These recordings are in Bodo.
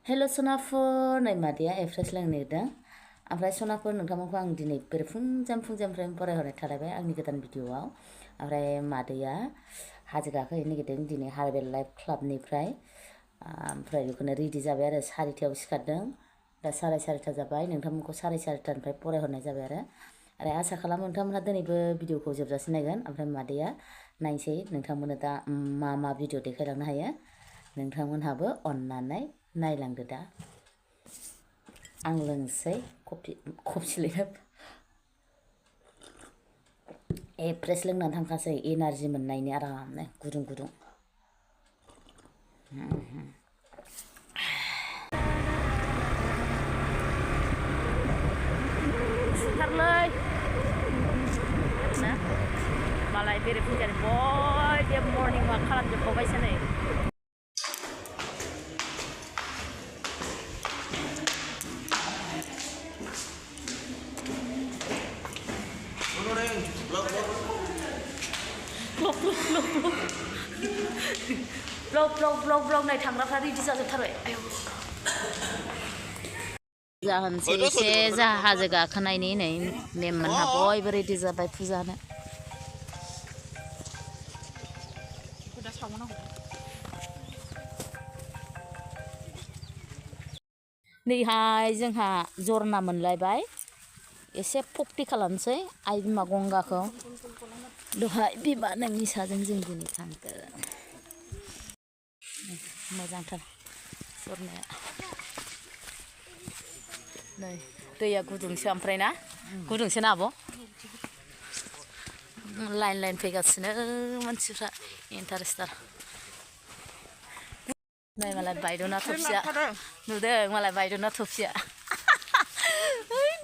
हेलो सोनाफोर नै मादैया एफ्रेस लोंनो नागिरदों ओमफ्राय सोनाफोर नोंथांमोनखौ आं दिनै फुंनिफ्राय फरायहरनाय थालायबाय आंनि गोदान भिडिअआव ओमफ्राय मादैया हाजो गाखोहैनो नागिरदों दिनै हार्बेल लाइफ क्लाबनिफ्राय ओमफ्राय बेखौनो रेडि जाबाय आरो 4टायाव सिखारदों दा 4:30 जाबाय नोंथांमोनखौ 4:30निफ्राय फरायहरनाय जाबाय आरो आसा खालामो नोंथांमोनहा दिनैबो भिडिअखौ जोबजासिम नायगोन ओमफ्राय मादैया नायसै नोंथांमोननो दा मा भिडिअ देखायलांनो हायो नोंथांमोनहाबो अननानै नायलांदो दा आं लोंसै कफि एफ्रेस लोंनानै थांखासै एनार्जि मोननायनि आरामनो गुदुं गुदुं सुथारलै ना मालाय बेरेफुंजानि बयबो मर्निं वाक खालामजोबबावबायसो नै ब्लग नाय थांग्राफ्रा रेडि जाजोबथारबाय जाहोनसै एसे जाहा हाजो गाखोनायनि नै मेममोनहा बयबो रेडि जाबाय फुजानो नैहाय जोंहा जरना मोनलायबाय एसे फक्ति खालामसै आइ बिमा गंगाखौ दहाय बिमा नोंनि साजों जों दिनै थांगोन मोजांथार जरनाया नै दैया गुदुंसो ओमफ्राय ना गुदुंसो ना आब' लाइन फैगासिनो मानसिफ्रा इन्टारेस्टार नै मालाय बायद'ना थफसिया नुदों मालाय बायद'ना थफसिया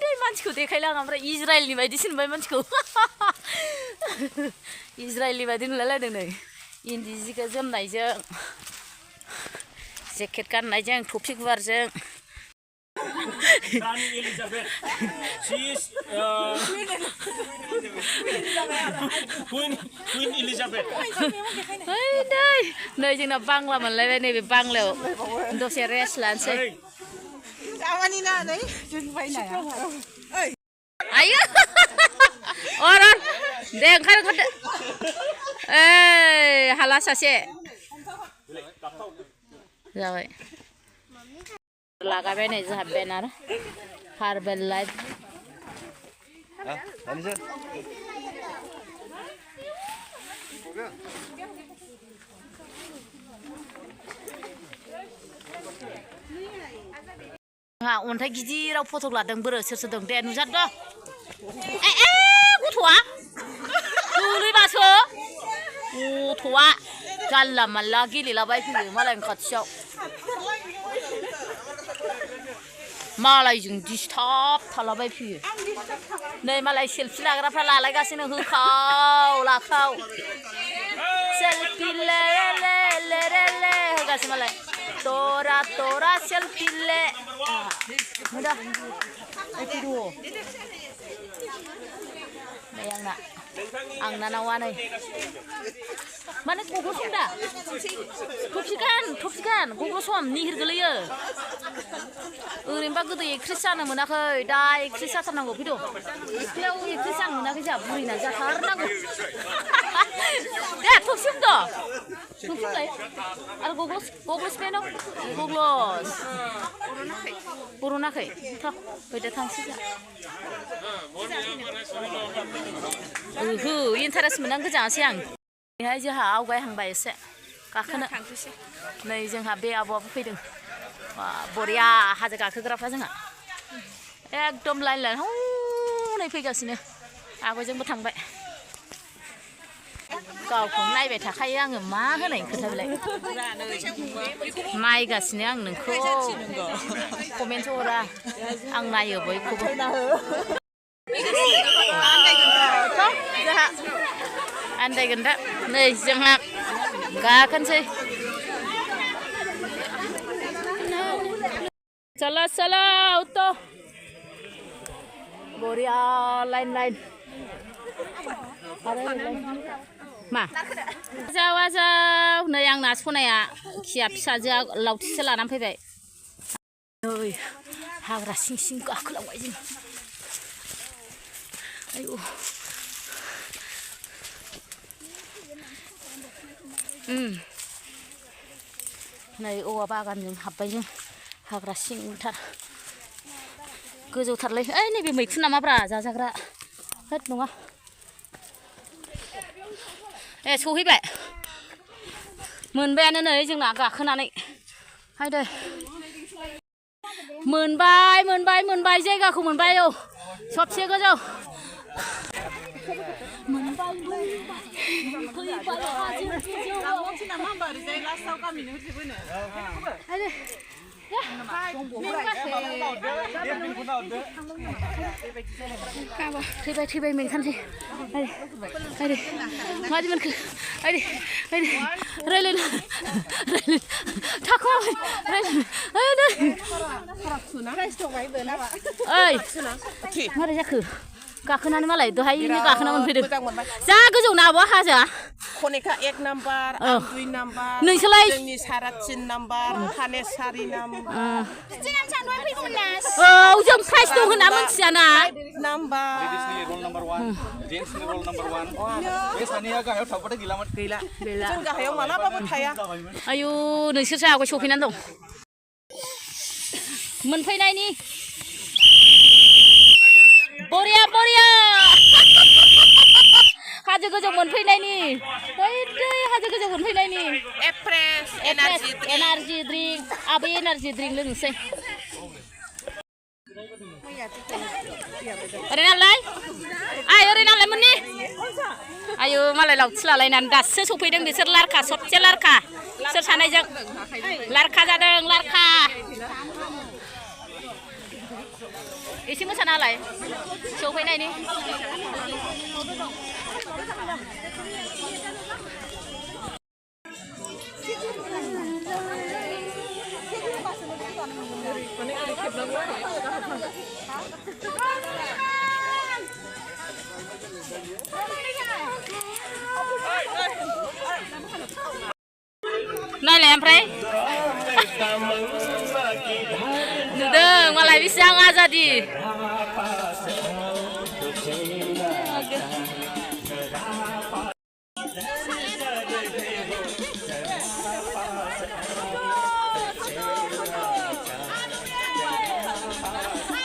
दै मानसिखौ देखायलां ओमफ्राय इजराइलनि बायदिसो नुबाय मानसिखौ इजराइलनि बायदि नुलायलायदों नै इन्दि जिखौ जोमनायजों जेकेट गाननायजों टफि गुवारजों Queen Elizabeth. नै जोंना बांला मोनलायबाय नैबे बांलायाव दसे रेस्ट लानोसै आयो अर दे ओंखारदो ओइ हाला सासे जाबाय लागायबाय नै जोंहा बेनार हार्बेल लाइफ अन्थाइ गिदिराव फट' लादों बोरो सोर दं दे नुजादो गथ'आ गोलैबासो गथ'आ जानला मानला गेलेलाबाय फैयो मालायनि खाथियाव मालायजों डिस्टार्ब थालाबाय फैयो नै मालाय सेल्फि लाग्राफ्रा लालायगासिनो होखाव लाखाव सेल्फि ले ले ले ले होगासिनो मालाय तोरा सेल्फि ले मुदा एखिदु नै आंना नावा नै माने गगल सम दा थफि गान गगल सम निहिर गोलैयो ओरैनोबा गोदो एक्ट्रेस जानो मोनाखै दा एक्ट्रेस जाथारनांगौ फैद' सिख्लायाव एक्ट्रेस जानो मोनाखै जोंहा बुरैना जाथारनांगौ दे थफि हमद' थफिलाय आरो गगल्स पेनाव गगल्स बर'नाखै थ' फैदो थांसै जा ओहो इन्टारेस्ट मोननानै गोजानसै आं बेहाय जोंहा आवगायहांबाय एसे गाखोनो नै जोंहा बे आब'आबो फैदों बरिया हाजो गाखोग्राफ्रा जोंहा एकदम लाइन हनै फैगासिनो आगयजोंबो थांबाय गावखौनो नायबाय थाखायो आङो मा होनायनि खोथा बेलाय नायगासिनो आं नोंखौ कमेन्ट हरा आं नायो बयखौबो आन्दायगोन दा नै जोंहा गाखोनोसै चला उतो बरिया लाइन मा आजाव नै आंना सनाया खिया फिसाजोआ लावथिसो लानानै फैबाय ओइ हाग्रा सिं सिं गाखोलांबाय जों आयु नै औवा बागानजों हाबबाय जों हाग्रा सिंथार गोजौथारलै ओइ नैबे मैखुन नामाब्रा जाजाग्रा होद नङा ए सहैबाय मोनबायानो नै जोंना गाखोनानै हायदो मोनबाय मोनबाय मोनबाय जायगाखौ मोनबाय औ सबसे गोजौ मोनबाय थैबाय थैबाय मेंखानसै मादि मोनखो रायलायनो थाखो ओइ मारै जाखो गाखोनानै मालाय दहायनो गाखोना मोनफैदों जा गोजौ ना आब' हाजोआ खनिका 1 नाम्बार आं 2 नाम्बार नोंसोरलाय जोंनि सारा 3 नाम्बार थाने 4 नाम्बार औ जों प्राइज दं होनना मिथियाना नाम्बार रोल नाम्बार 1 जेन्ट्सनि रोल नाम्बार 1 बे सानैया गाहायाव थाबाथाय गैलामोन गैला जों गाहायाव मालाबाबो थाया आयु नोंसोरसो आवगाय सफैनानै दं मोनफैनायनि बरिया बरिया हाजो गोजौ मोनफैनायनि हाजो गोजौ मोनफैनायनि एफ्रेस एनार्जि ड्रिंक आबै एनार्जि ड्रिंक लोंनोसै ओरै नालाय ओरै नालाय मोननि आयु मालाय लावथि लालायनानै दासो सफैदों बिसोर लारखा सबसे लारखा बिसोर सानैजों लारखा जादों लारखा एसे मोसाना होलाय सफैनायनि नायलाय ओमफ्राय नुदों मालाय बेसेबां आजादि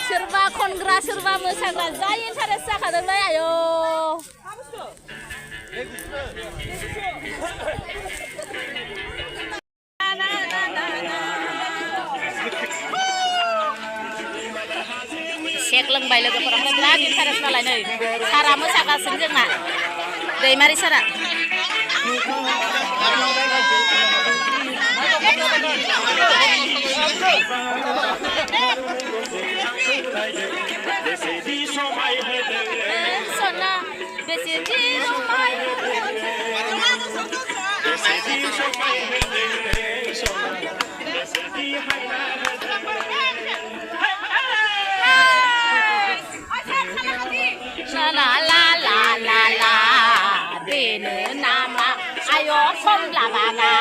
सोरबा खनग्रा सोरबा मोसाग्रा जा इन्टारेस्ट जाखादोंलै आयौ सेक लोंबाय लोगोफोरा बिराद इन्टारेस्ट नालाय नै सारा मोसागासिनो जोंना दैमारि सारा सना बेसेदि समाय la la la la la bene nama ayo kom la bagana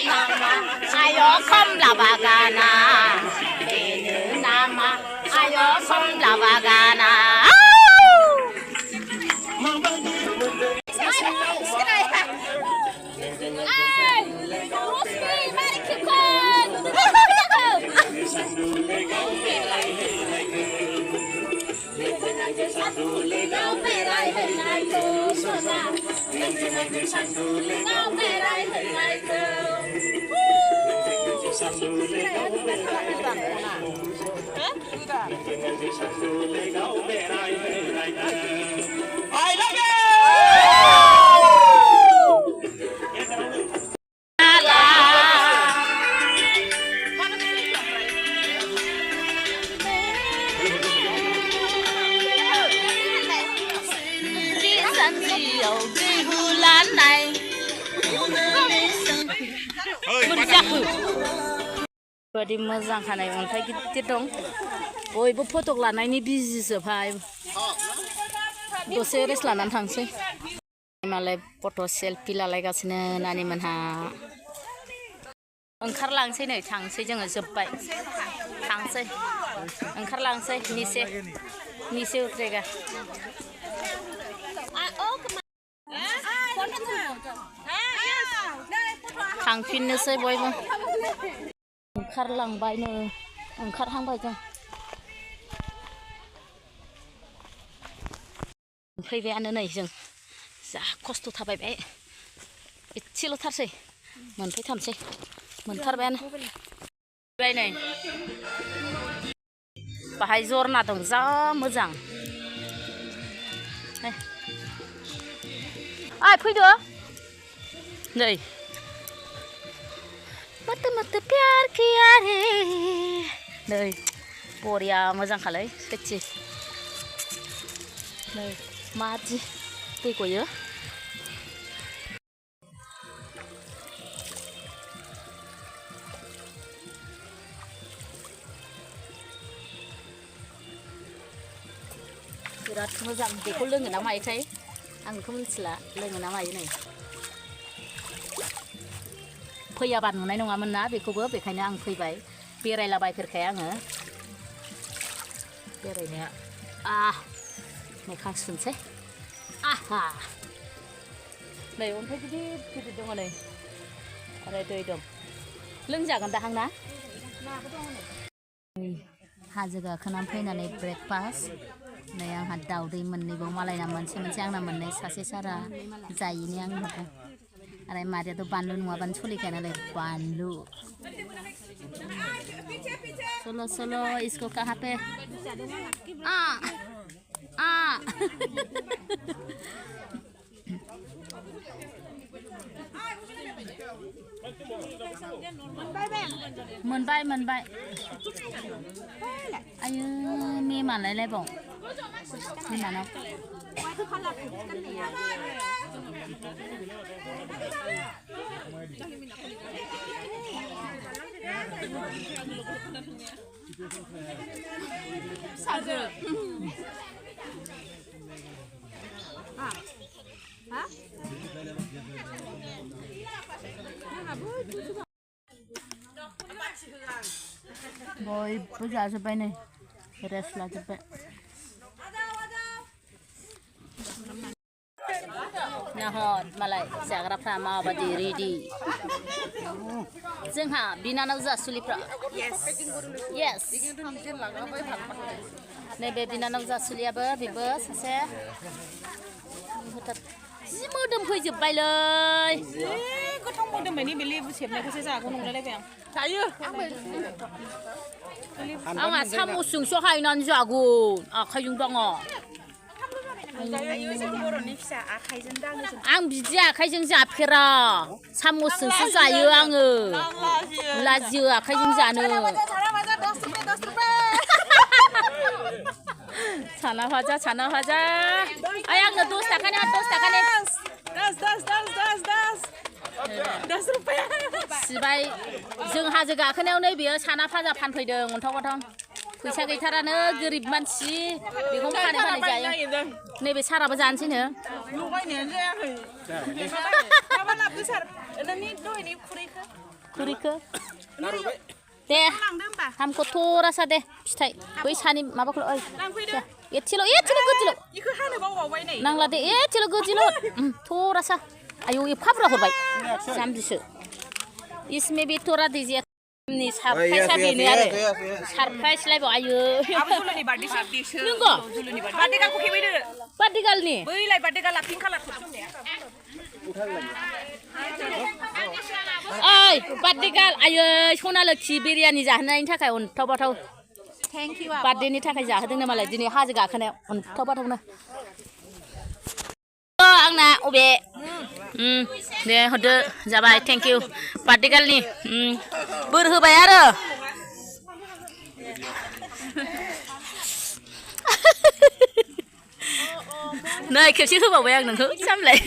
nama ayo kom la bagana bene nama ayo kom la bagana Badi मोजां खानाय अन्थाइ गिदिर दं बयबो फटक लानायनि बिजिजोबहाय दसे रेस्ट लानानै थांसै मालाय फट' सेल्फि लालायगासिनो नानि मोनहा ओंखारलांसै नै थांसै जोङो जोब्बाय थांसै ओंखारलांसै निसे उतरेगा थांफिननोसै बयबो ओंखारलांबायनो ओंखारहांबाय जों फैबायानो नै जों जा खस्थ' थाबायबाय एसेल'थारसै मोनफैथारसै मोनथारबायानो नै बाहाय जरना दं जा मोजां ओइ फैदो नै मत मत प्यार किया रे नै बरिया मोजांखालै सच्ची नै मादि दै गयो बिराद मोजां बेखौ लोङो ना मायोथाय आं बेखौ मिथिला लोङो ना मायो नै फैयाबा नुनाय नङामोन ना बेखौबो बेखायनो आं फैबाय बेरायलाबायफेरखाया आङो बेरायनाया मोखां सुनसै आहा नै अन्थाइ गिदिर गिदिर दङ नै आरो दै दं लोंजागोन दाहां ना हाजो गाखोनानै फैनानै ब्रेकफास्ट नै आंहा दाउदै मोननैबाव मालायना मोनसे आंना मोननै सासे सारा जायैनि आं हरदों आरो मादैयाथ' बानलु नङाबानो सोलिखाया नालाय बानलु चलो चलो इसको कहाँ पे मोनबाय आयु मेमालायलायबाव मेमानाव बयबो जाजोब्बाय नै रेस्ट लाजोब्बाय नाहर मालाय जाग्राफ्रा माबादि रेडि जोंहा बिनानाव जासुलिफ्रा yes नैबे बिनानाव जासुलियाबो बेबो सासे जि मोदोम फैजोब्बायलै गोथाव मोदोमनायनि बे लेबु सेबनायखौसो जागौ नंलायलायबाय आं जायो आंहा सामसजोंसो हायनानै जागोन आखाइजों दाङा आं बिदि आखाइजों जाफेरा सामसजोंसो जायो आङो लाजियो आखाइजों जानो साना भाजा आय आंनो 10 थाखानि 10 थाखानि 10 रुपया सिबाय जों हाजो गाखोनायाव नै बेयो साना भाजा फानफैदों अन्थाव फैसा गैथारानो गोरिब मानसि बेखौ फानै जायो नैबे साराबो जानोसैनो लगायनायानो जायाखै माबा लाबो सार नोंनि दहायनि खुरैखौ दे हमको थोड़ा सा दे फिथाइ बै सानि माबाखौ ओइ एसेल' गोदिल' इखौ हानो बावबाय नै नांला दे एसेल' गोदिल' थोड़ा सा आयौ एफा बुरजा हरबाय जाम्बिसो इसमें भी थोड़ा दीजिए नि सरप्राइजआ बेनो आरो सरप्राइज लायबाव आयो जुलुनि बार्थडे सारदेसो नंगौ जुलुनि बार्थडे गालखौ खेबैदो बार्थडे गालनि बैलाय बार्थडे गाला पिंक कालार फुननाया ओइ बार्थडे गाल आयो सना लोखि बिरियानि जाहोनायनि थाखाय अन्थाव थेंक इउ बार्थडेनि थाखाय जाहोदोंनो मालाय दिनै हाजो गाखोनायाव अन्थाव बाथावनो आंना अबे दे हरदो जाबाय थेंक इउ बार्थडे गालनि बोर होबाय आरो नै खेबसे होबावबाय आं नोंखौ सामलाय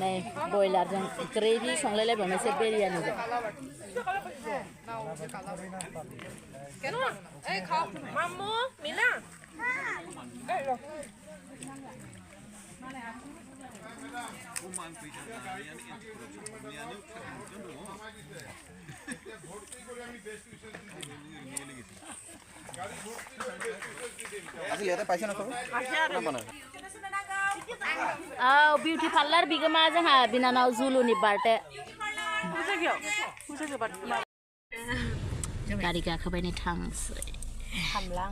नै बयलारजों ग्रेभि संलायलायबावनोसै बिरियानिजों Mamu, Mina. Asli lihat paisa na kamu? Apa mana? Beauty parlour बिगोमा जोंहा बिनानाव जुलुनि बार्डे गारि गाखोबाय नै थांसै हामलां